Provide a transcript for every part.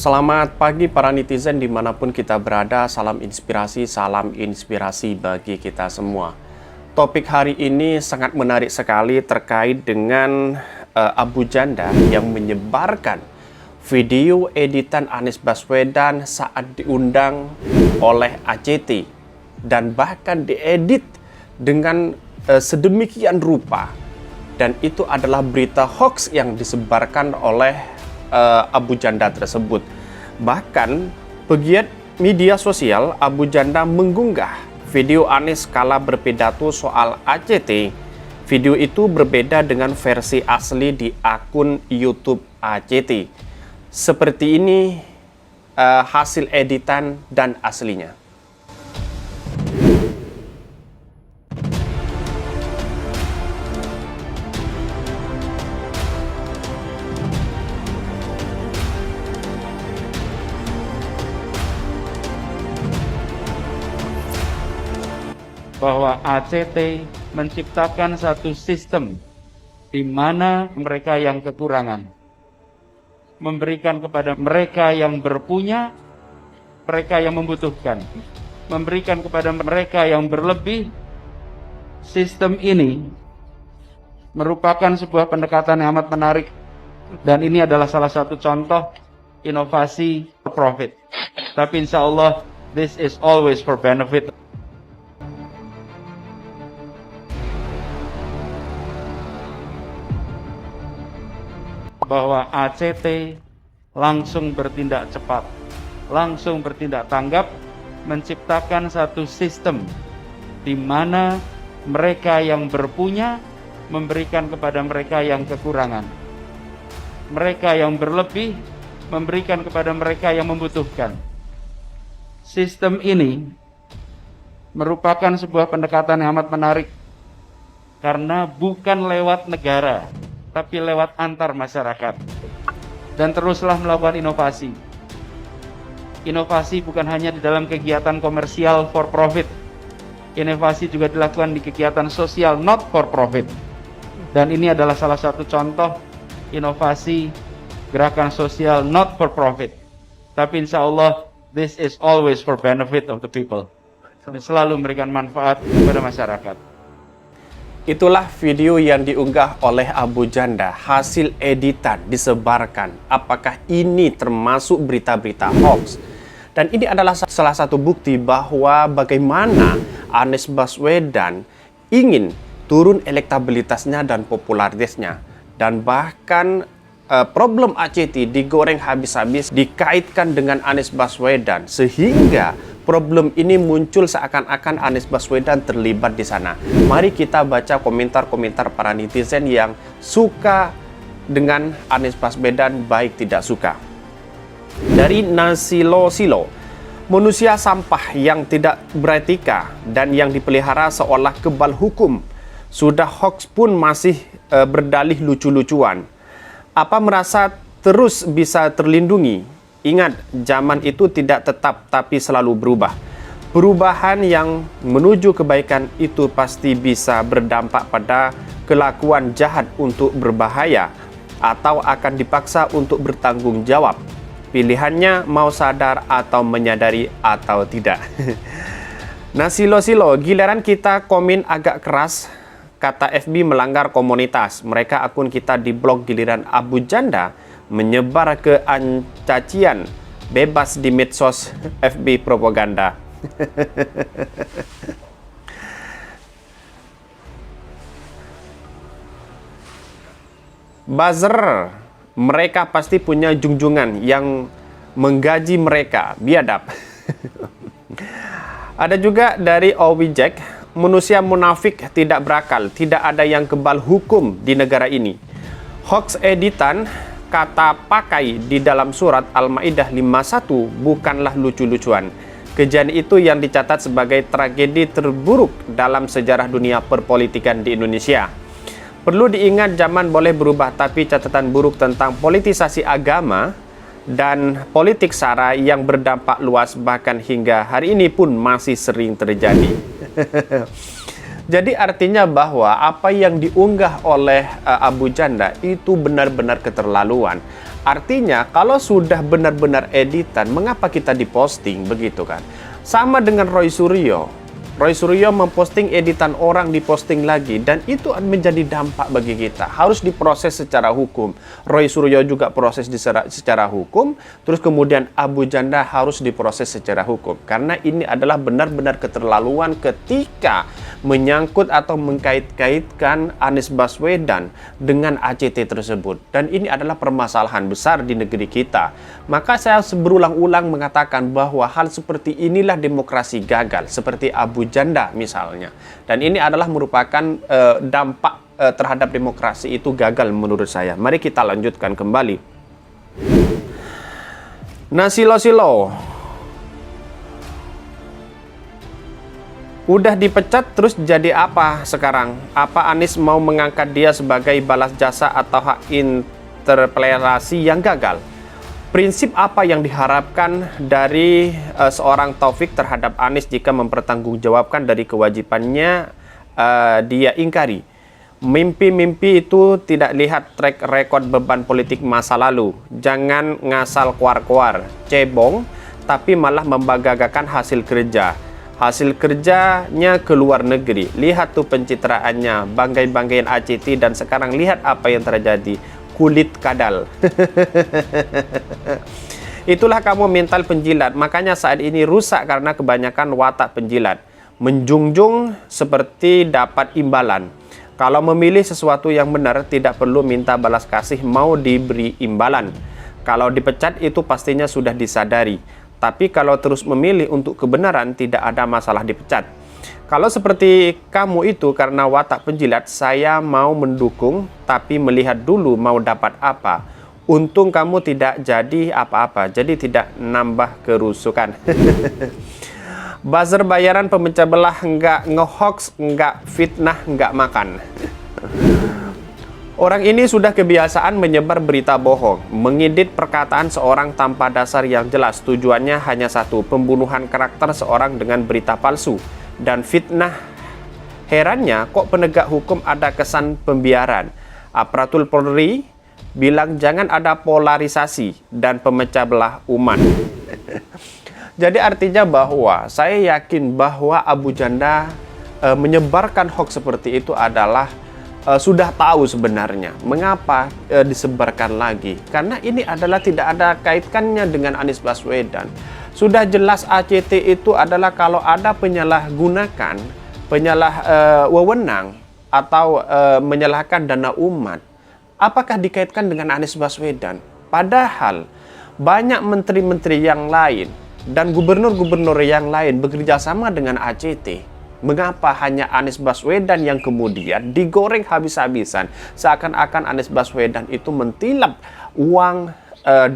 Selamat pagi para netizen dimanapun kita berada, salam inspirasi bagi kita semua. Topik hari ini sangat menarik sekali terkait dengan Abu Janda yang menyebarkan video editan Anies Baswedan saat diundang oleh ACT dan bahkan diedit dengan sedemikian rupa, dan itu adalah berita hoax yang disebarkan oleh Abu Janda tersebut. Bahkan pegiat media sosial Abu Janda mengunggah video Anies kala berpidato soal ACT. Video itu berbeda dengan versi asli di akun YouTube ACT. Seperti ini hasil editan dan aslinya. Bahwa ACT menciptakan satu sistem di mana mereka yang kekurangan memberikan kepada mereka yang berpunya, mereka yang membutuhkan, memberikan kepada mereka yang berlebih. Sistem ini merupakan sebuah pendekatan yang amat menarik, dan ini adalah salah satu contoh inovasi for profit. Tapi insya Allah, this is always for benefit. Bahwa ACT langsung bertindak cepat, langsung bertindak tanggap, menciptakan satu sistem di mana mereka yang berpunya memberikan kepada mereka yang kekurangan, mereka yang berlebih memberikan kepada mereka yang membutuhkan. Sistem ini merupakan sebuah pendekatan yang amat menarik karena bukan lewat negara, tapi lewat antar masyarakat. Dan teruslah melakukan inovasi. Inovasi bukan hanya di dalam kegiatan komersial for profit. Inovasi juga dilakukan di kegiatan sosial not for profit. Dan ini adalah salah satu contoh inovasi gerakan sosial not for profit. Tapi insya Allah, this is always for benefit of the people. Dan selalu memberikan manfaat kepada masyarakat. Itulah video yang diunggah oleh Abu Janda, hasil editan disebarkan. Apakah ini termasuk berita-berita hoax? Dan ini adalah salah satu bukti bahwa bagaimana Anies Baswedan ingin turun elektabilitasnya dan popularitasnya. Dan bahkan problem ACT digoreng habis-habis dikaitkan dengan Anies Baswedan, sehingga problem ini muncul seakan-akan Anies Baswedan terlibat di sana. Mari kita baca komentar-komentar para netizen yang suka dengan Anies Baswedan, baik tidak suka. Dari Nasilo-Silo, manusia sampah yang tidak beretika dan yang dipelihara seolah kebal hukum. Sudah hoax pun masih berdalih lucu-lucuan. Apa merasa terus bisa terlindungi? Ingat, zaman itu tidak tetap tapi selalu berubah. Perubahan yang menuju kebaikan itu pasti bisa berdampak pada kelakuan jahat untuk berbahaya atau akan dipaksa untuk bertanggung jawab. Pilihannya mau sadar atau menyadari atau tidak. Nah, silo-silo, giliran kita komen agak keras, kata FB melanggar komunitas. Mereka akun kita diblok, giliran Abu Janda menyebar kecacian bebas di medsos FB propaganda. Buzzer, mereka pasti punya junjungan yang menggaji mereka, biadab. Ada juga dari Owijek, manusia munafik tidak berakal, tidak ada yang kebal hukum di negara ini. Hoax editan kata pakai di dalam surat Al-Maidah 51 bukanlah lucu-lucuan. Kejadian itu yang dicatat sebagai tragedi terburuk dalam sejarah dunia perpolitikan di Indonesia. Perlu diingat, zaman boleh berubah, tapi catatan buruk tentang politisasi agama dan politik sara yang berdampak luas bahkan hingga hari ini pun masih sering terjadi. Jadi artinya bahwa apa yang diunggah oleh Abu Janda itu benar-benar keterlaluan. Artinya, kalau sudah benar-benar editan, mengapa kita diposting, begitu kan? Sama dengan Roy Suryo. Roy Suryo memposting editan orang, diposting lagi, dan itu menjadi dampak bagi kita. Harus diproses secara hukum. Roy Suryo juga proses secara hukum, terus kemudian Abu Janda harus diproses secara hukum. Karena ini adalah benar-benar keterlaluan ketika menyangkut atau mengkait-kaitkan Anies Baswedan dengan ACT tersebut. Dan ini adalah permasalahan besar di negeri kita. Maka saya berulang-ulang mengatakan bahwa hal seperti inilah demokrasi gagal, seperti Abu Janda misalnya. Dan ini adalah merupakan dampak terhadap demokrasi itu gagal menurut saya. Mari kita lanjutkan kembali. Nah, Silo-Silo udah dipecat, terus jadi apa sekarang? Apa Anies mau mengangkat dia sebagai balas jasa atau hak interpelasi yang gagal? Prinsip apa yang diharapkan dari seorang Taufik terhadap Anies jika mempertanggungjawabkan dari kewajibannya dia ingkari? Mimpi-mimpi itu tidak lihat track record beban politik masa lalu. Jangan ngasal kuar-kuar, cebong, tapi malah membanggakan hasil kerja. Hasil kerjanya ke luar negeri. Lihat tuh pencitraannya, banggai-banggain ACT, dan sekarang lihat apa yang terjadi. Kulit kadal. Itulah kamu mental penjilat. Makanya saat ini rusak karena kebanyakan watak penjilat. Menjunjung seperti dapat imbalan. Kalau memilih sesuatu yang benar, tidak perlu minta balas kasih, mau diberi imbalan. Kalau dipecat itu pastinya sudah disadari. Tapi kalau terus memilih untuk kebenaran, tidak ada masalah dipecat. Kalau seperti kamu itu karena watak penjilat, saya mau mendukung, tapi melihat dulu mau dapat apa. Untung kamu tidak jadi apa-apa, jadi tidak nambah kerusukan. Buzzer bayaran pemecah belah, nggak ngehoax, nggak fitnah, nggak makan. Orang ini sudah kebiasaan menyebar berita bohong, mengedit perkataan seorang tanpa dasar yang jelas. Tujuannya hanya satu, pembunuhan karakter seorang dengan berita palsu dan fitnah. Herannya kok penegak hukum ada kesan pembiaran. Aparatur Polri bilang jangan ada polarisasi dan pemecah belah umat. Jadi artinya bahwa saya yakin bahwa Abu Janda menyebarkan hoax seperti itu adalah sudah tahu sebenarnya mengapa disebarkan lagi. Karena ini adalah tidak ada kaitannya dengan Anies Baswedan. Sudah jelas ACT itu adalah kalau ada penyalahgunakan, wewenang atau menyalahkan dana umat, apakah dikaitkan dengan Anies Baswedan? Padahal banyak menteri-menteri yang lain dan gubernur-gubernur yang lain bekerja sama dengan ACT. Mengapa hanya Anies Baswedan yang kemudian digoreng habis-habisan? Seakan-akan Anies Baswedan itu mentilap uang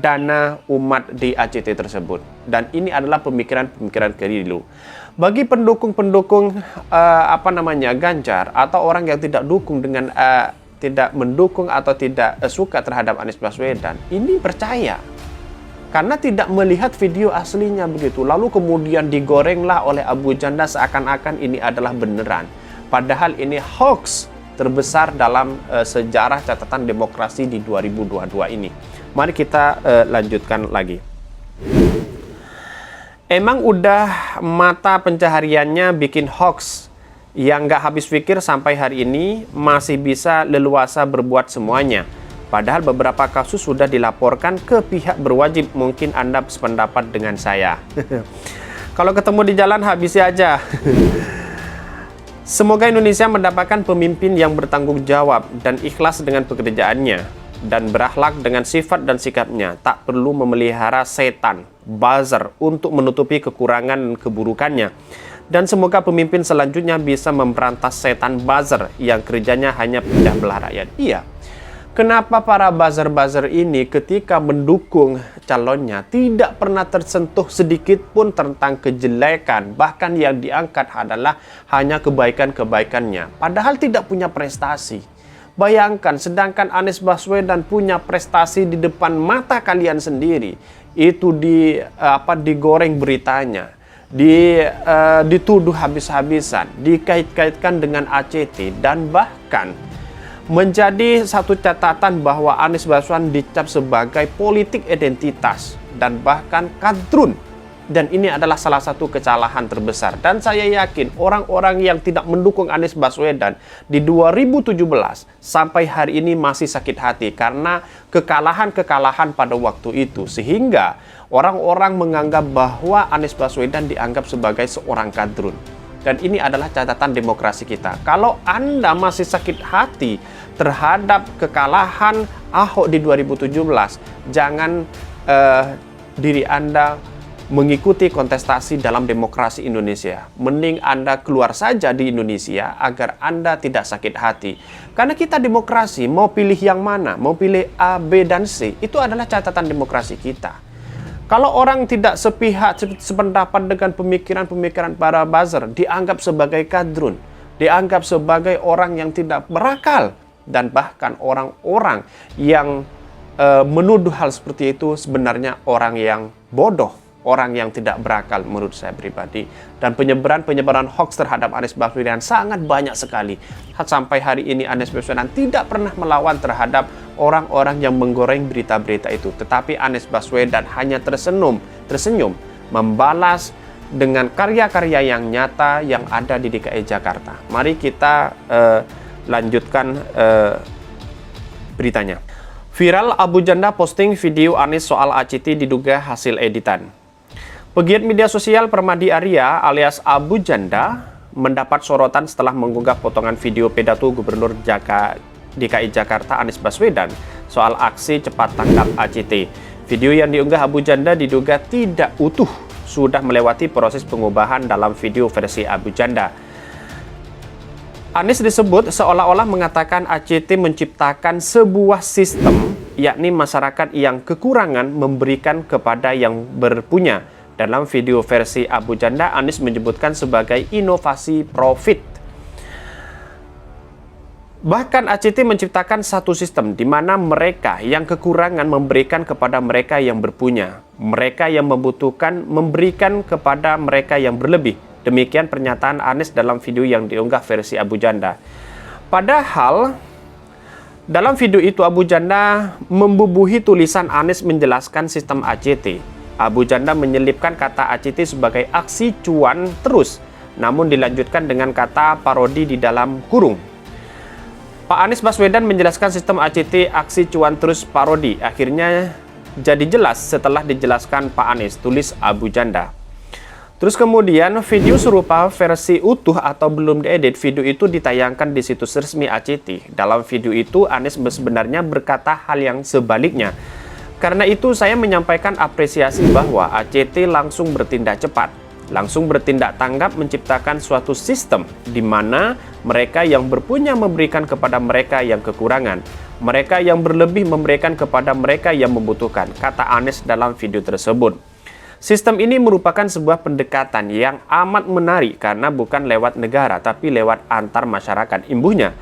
dana umat di ACT tersebut. Dan ini adalah pemikiran-pemikiran keliru. Bagi pendukung-pendukung Ganjar atau orang yang tidak dukung dengan tidak mendukung atau tidak suka terhadap Anies Baswedan, ini percaya. Karena tidak melihat video aslinya begitu. Lalu kemudian digorenglah oleh Abu Janda seakan-akan ini adalah beneran. Padahal ini hoax terbesar dalam sejarah catatan demokrasi di 2022 ini. Mari kita lanjutkan lagi. Emang udah mata pencahariannya bikin hoax yang nggak habis pikir sampai hari ini masih bisa leluasa berbuat semuanya. Padahal beberapa kasus sudah dilaporkan ke pihak berwajib. Mungkin Anda sependapat dengan saya. Kalau ketemu di jalan, habisi aja. Semoga Indonesia mendapatkan pemimpin yang bertanggung jawab dan ikhlas dengan pekerjaannya. Dan berakhlak dengan sifat dan sikapnya. Tak perlu memelihara setan, buzzer untuk menutupi kekurangan dan keburukannya. Dan semoga pemimpin selanjutnya bisa memberantas setan buzzer yang kerjanya hanya pecah belah rakyat. Iya. Kenapa para buzzer-buzzer ini ketika mendukung calonnya tidak pernah tersentuh sedikit pun tentang kejelekan, bahkan yang diangkat adalah hanya kebaikan-kebaikannya, padahal tidak punya prestasi. Bayangkan, sedangkan Anies Baswedan punya prestasi di depan mata kalian sendiri, itu digoreng beritanya, dituduh habis-habisan, dikait-kaitkan dengan ACT, dan bahkan menjadi satu catatan bahwa Anies Baswedan dicap sebagai politik identitas dan bahkan kadrun. Dan ini adalah salah satu kesalahan terbesar. Dan saya yakin orang-orang yang tidak mendukung Anies Baswedan di 2017 sampai hari ini masih sakit hati karena kekalahan-kekalahan pada waktu itu. Sehingga orang-orang menganggap bahwa Anies Baswedan dianggap sebagai seorang kadrun. Dan ini adalah catatan demokrasi kita. Kalau Anda masih sakit hati terhadap kekalahan Ahok di 2017, jangan diri Anda mengikuti kontestasi dalam demokrasi Indonesia. Mending Anda keluar saja di Indonesia agar Anda tidak sakit hati. Karena kita demokrasi, mau pilih yang mana, mau pilih A, B, dan C, itu adalah catatan demokrasi kita. Kalau orang tidak sepihak, sependapat dengan pemikiran-pemikiran para buzzer, dianggap sebagai kadrun, dianggap sebagai orang yang tidak berakal, dan bahkan orang-orang yang menuduh hal seperti itu sebenarnya orang yang bodoh, orang yang tidak berakal menurut saya pribadi. Dan penyebaran hoax terhadap Anies Baswedan sangat banyak sekali. Sampai hari ini Anies Baswedan tidak pernah melawan terhadap orang-orang yang menggoreng berita-berita itu. Tetapi Anies Baswedan hanya tersenyum membalas dengan karya-karya yang nyata yang ada di DKI Jakarta. Mari kita lanjutkan beritanya. Viral, Abu Janda posting video Anies soal ACT diduga hasil editan. Pegiat media sosial Permadi Arya alias Abu Janda mendapat sorotan setelah mengunggah potongan video pidato Gubernur DKI Jakarta Anies Baswedan soal aksi cepat tangkap ACT. Video yang diunggah Abu Janda diduga tidak utuh, sudah melewati proses pengubahan dalam video versi Abu Janda. Anies disebut seolah-olah mengatakan ACT menciptakan sebuah sistem, yakni masyarakat yang kekurangan memberikan kepada yang berpunya. Dalam video versi Abu Janda, Anies menyebutkan sebagai inovasi profit. Bahkan ACT menciptakan satu sistem di mana mereka yang kekurangan memberikan kepada mereka yang berpunya. Mereka yang membutuhkan memberikan kepada mereka yang berlebih. Demikian pernyataan Anies dalam video yang diunggah versi Abu Janda. Padahal dalam video itu Abu Janda membubuhi tulisan Anies menjelaskan sistem ACT. Abu Janda menyelipkan kata ACT sebagai aksi cuan terus, namun dilanjutkan dengan kata parodi di dalam kurung. Pak Anies Baswedan menjelaskan sistem ACT aksi cuan terus parodi. Akhirnya jadi jelas setelah dijelaskan Pak Anies, tulis Abu Janda. Terus kemudian video serupa versi utuh atau belum diedit, video itu ditayangkan di situs resmi ACT. Dalam video itu Anies sebenarnya berkata hal yang sebaliknya. Karena itu saya menyampaikan apresiasi bahwa ACT langsung bertindak cepat, langsung bertindak tanggap menciptakan suatu sistem di mana mereka yang berpunya memberikan kepada mereka yang kekurangan, mereka yang berlebih memberikan kepada mereka yang membutuhkan, kata Anies dalam video tersebut. Sistem ini merupakan sebuah pendekatan yang amat menarik karena bukan lewat negara tapi lewat antar masyarakat, imbuhnya.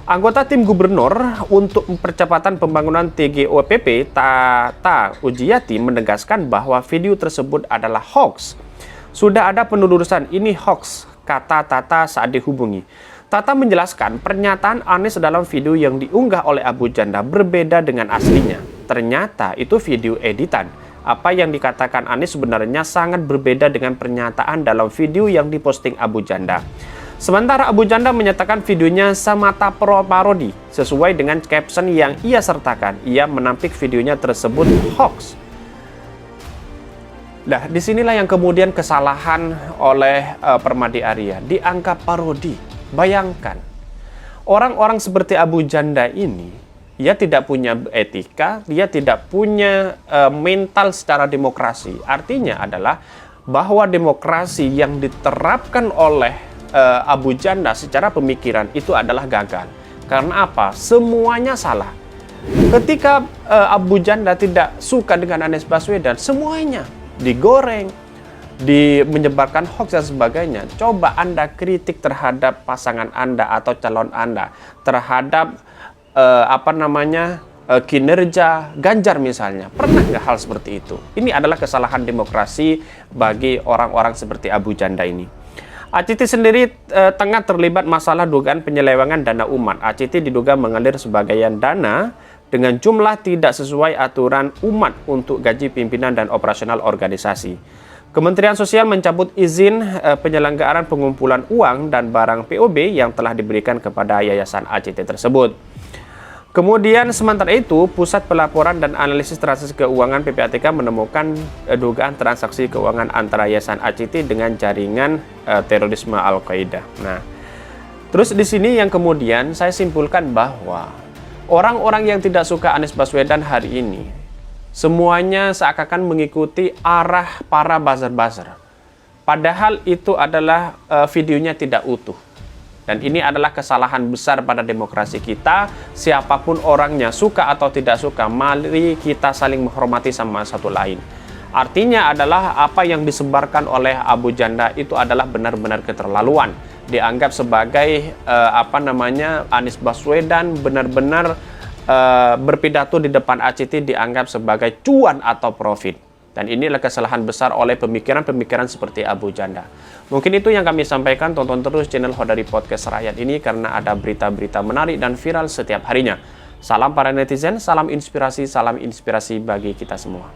Anggota tim gubernur untuk percepatan pembangunan TGOPP Tata Ujiati menegaskan bahwa video tersebut adalah hoax. Sudah ada penelusuran, ini hoax, kata Tata saat dihubungi. Tata menjelaskan pernyataan Anies dalam video yang diunggah oleh Abu Janda berbeda dengan aslinya. Ternyata itu video editan. Apa yang dikatakan Anies sebenarnya sangat berbeda dengan pernyataan dalam video yang diposting Abu Janda. Sementara Abu Janda menyatakan videonya semata parodi sesuai dengan caption yang ia sertakan. Ia menampik videonya tersebut hoax. Nah, disinilah yang kemudian kesalahan oleh Permadi Arya, dianggap parodi. Bayangkan, orang-orang seperti Abu Janda ini, dia tidak punya etika, dia tidak punya mental secara demokrasi. Artinya adalah bahwa demokrasi yang diterapkan oleh Abu Janda secara pemikiran itu adalah gagal. Karena apa? Semuanya salah. Ketika Abu Janda tidak suka dengan Anies Baswedan, semuanya digoreng, menyebarkan hoax dan sebagainya. Coba Anda kritik terhadap pasangan Anda atau calon Anda, terhadap kinerja Ganjar misalnya. Pernah nggak hal seperti itu? Ini adalah kesalahan demokrasi bagi orang-orang seperti Abu Janda ini. ACT sendiri tengah terlibat masalah dugaan penyelewengan dana umat. ACT diduga mengalir sebagian dana dengan jumlah tidak sesuai aturan umat untuk gaji pimpinan dan operasional organisasi. Kementerian Sosial mencabut izin penyelenggaraan pengumpulan uang dan barang POB yang telah diberikan kepada Yayasan ACT tersebut. Kemudian sementara itu, Pusat Pelaporan dan Analisis Transaksi Keuangan PPATK menemukan dugaan transaksi keuangan antara Yayasan ACT dengan jaringan terorisme Al-Qaeda. Nah, terus di sini yang kemudian saya simpulkan bahwa orang-orang yang tidak suka Anies Baswedan hari ini semuanya seakan-akan mengikuti arah para buzzer-buzzer. Padahal itu adalah videonya tidak utuh. Dan ini adalah kesalahan besar pada demokrasi kita. Siapapun orangnya, suka atau tidak suka, mari kita saling menghormati sama satu lain. Artinya adalah apa yang disebarkan oleh Abu Janda itu adalah benar-benar keterlaluan. Dianggap sebagai Anies Baswedan benar-benar berpidato di depan ACT dianggap sebagai cuan atau profit. Dan inilah kesalahan besar oleh pemikiran-pemikiran seperti Abu Janda. Mungkin itu yang kami sampaikan. Tonton terus channel Hodari Podcast Rakyat ini karena ada berita-berita menarik dan viral setiap harinya. Salam para netizen, salam inspirasi bagi kita semua.